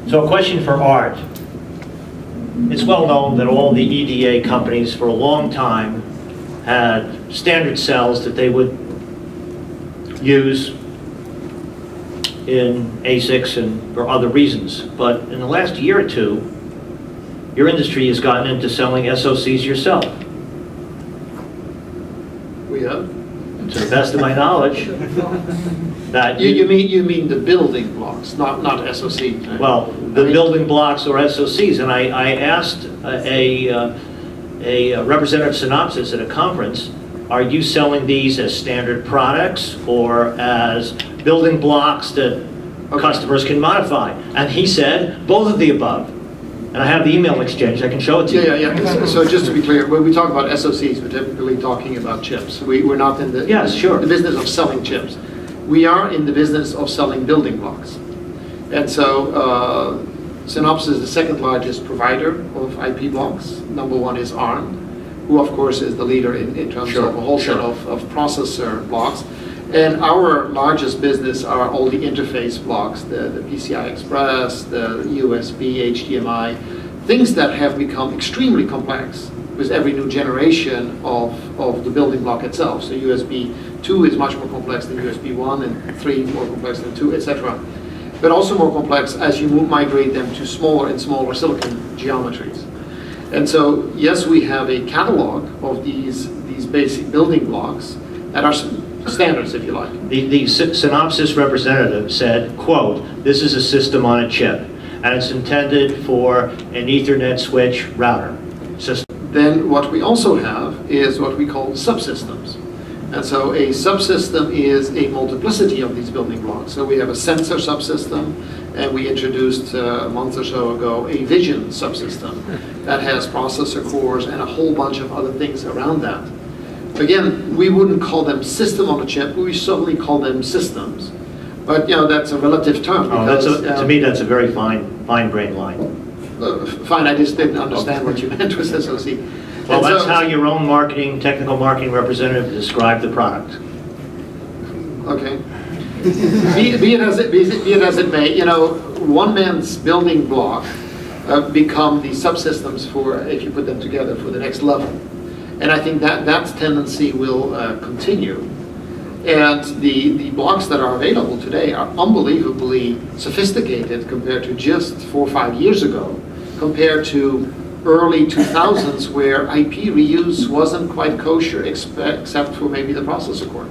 So a question for Art. It's well known that all the EDA companies for a long time had standard cells that they would use in ASICs and for other reasons. But in the last year or two, your industry has gotten into selling SoCs yourself. We have. To the best of my knowledge, that You mean the building blocks, not SoC. Right? well, the building blocks or SoCs, and I asked a representative Synopsys at a conference, are you selling these as standard products or as building blocks that customers can modify? And he said, both of the above. And I have the email exchange, I can show it to you. Yeah. So just to be clear, when we talk about SoCs, we're typically talking about chips. We're not in the, Yes, sure. the business of selling chips. We are in the business of selling building blocks. And so Synopsys is the second largest provider of IP blocks. Number one is ARM, who of course is the leader in terms of a whole set of processor blocks. And our largest business are all the interface blocks, the PCI Express, the USB, HDMI, things that have become extremely complex with every new generation of the building block itself. So USB 2 is much more complex than USB 1, and 3 more complex than 2, etc. But also more complex as you migrate them to smaller and smaller silicon geometries. And so, yes, we have a catalog of these basic building blocks that are standards, if you like. The Synopsys representative said, quote, this is a system on a chip, and it's intended for an Ethernet switch router system. Then what we also have is what we call subsystems. And so a subsystem is a multiplicity of these building blocks. So we have a sensor subsystem, and we introduced a month or so ago a vision subsystem that has processor cores and a whole bunch of other things around that. Again, we wouldn't call them system on a chip, we certainly call them systems. But that's a relative term. Because, to me, that's a very fine-grained line. Fine, I just didn't understand what you meant with SoC. Well, that's how your own technical marketing representative described the product. Okay. be it as it may, one man's building block become the subsystems for, if you put them together, for the next level. And I think that tendency will continue. And the blocks that are available today are unbelievably sophisticated compared to just 4 or 5 years ago, compared to early 2000s where IP reuse wasn't quite kosher except for maybe the processor core.